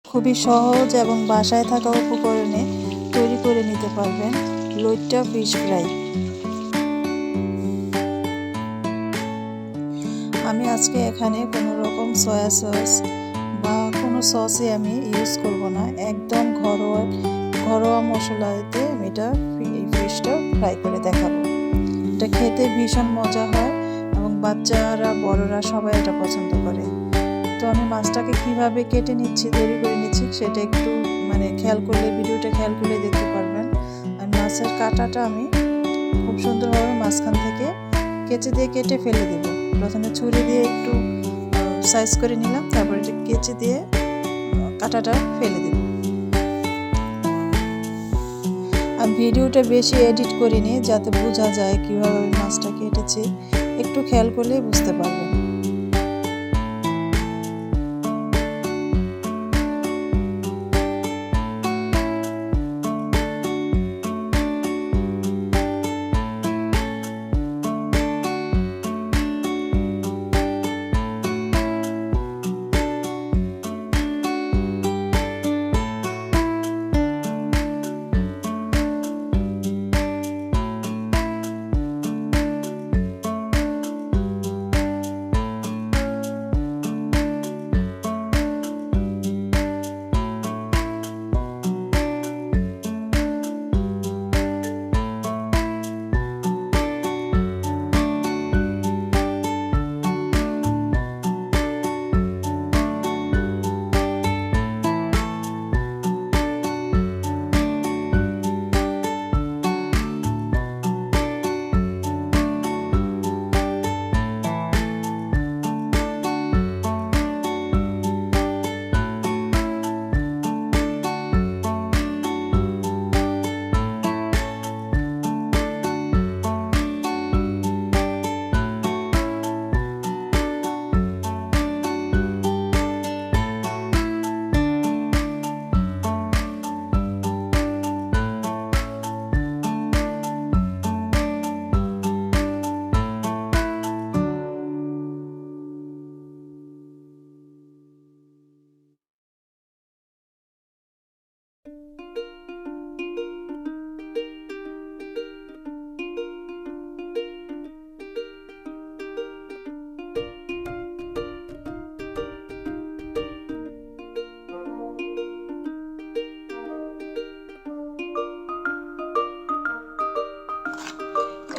খুবই সহজ এবং বাসায় থাকা উপকরণে তৈরি করে নিতে পারবেন লইট্টা ফিশ ফ্রাই। আমি আজকে এখানে কোনো রকম সয়া সস বা কোনো সসই আমি ইউজ করব না, একদম ঘরোয়া মশলাতে আমি এই ফিশটা ফ্রাই করে দেখাবো। এটা খেতে ভীষণ মজা হয় এবং বাচ্চারা বড়রা সবাই এটা পছন্দ করে। তো আমি মাছটাকে কিভাবে কেটে নিচ্ছি, তৈরি করে নিচ্ছি সেটা একটু ভিডিওটা খেয়াল করলে দেখতে পারবেন। আর মাছের কাঁটাটা আমি খুব সুন্দরভাবে মাঝখান থেকে কেচি দিয়ে কেটে ফেলে দেব। প্রথমে ছুরি দিয়ে একটু সাইজ করে নিলাম, তারপরে এটা কেচি দিয়ে কাঁটাটা ফেলে দেব। আর ভিডিওটা বেশি এডিট করিনি যাতে বোঝা যায় কিভাবে আমি মাছটা কেটেছি, একটু খেয়াল করলেই বুঝতে পারবেন।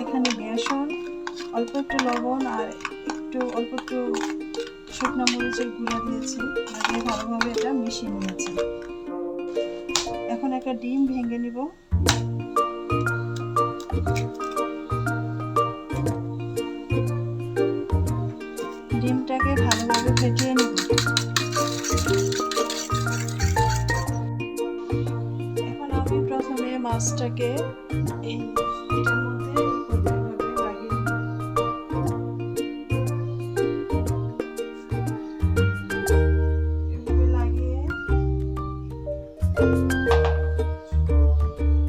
এখানে বেসন, অল্প একটু লবণ আর অল্প একটু শুকনো মরিচের গুঁড়া দিয়েছি, দিয়ে ভালোভাবে এটা মিশিয়ে নিয়েছি। এখন একটা ডিম ভেঙে নিব। ডিমটাকে ভালোভাবে ফেটিয়ে নিব। এখন আমি প্রথমে মাছটাকে এটার মধ্যে লাগিয়ে নিব। এভাবে লাগিয়ে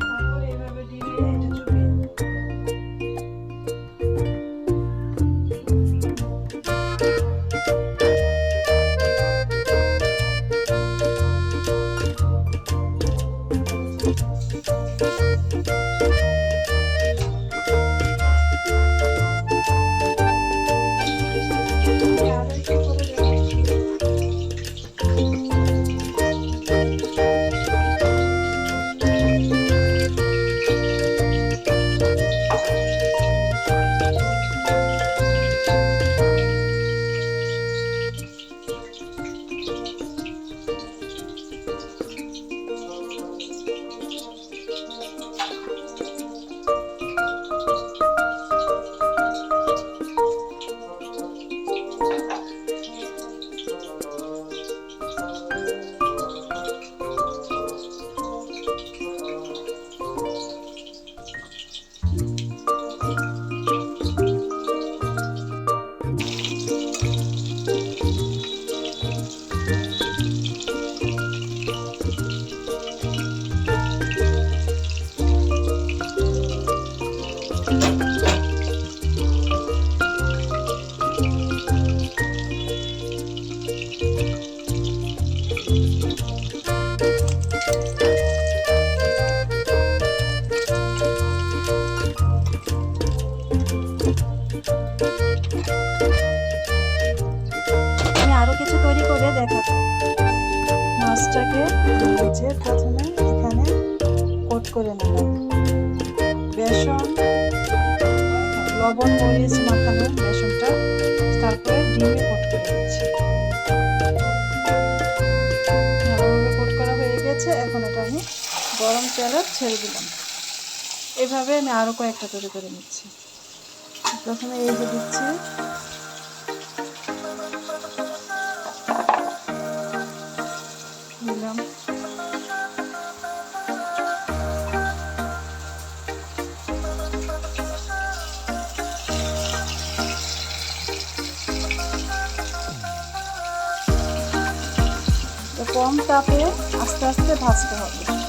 তারপর এভাবে ডিমে এটা চুবিয়ে নিব। পেঁয়াজটাকে ভেজে প্রথমে এখানে কোট করে নিলাম। বেসন, লবণ মরিচ মাখানো বেসনটা, তারপরে ডিমে কোট করে নিচ্ছি। ভালোভাবে কোট করা হয়ে গেছে। এখন এটা আমি গরম তেলে ছেড়ে দিলাম। এভাবে আমি আরও কয়েকটা তৈরি করে নিচ্ছি। প্রথমে এই যে দিচ্ছি, দিলাম, কম তাপে আস্তে আস্তে ভাজতে হবে।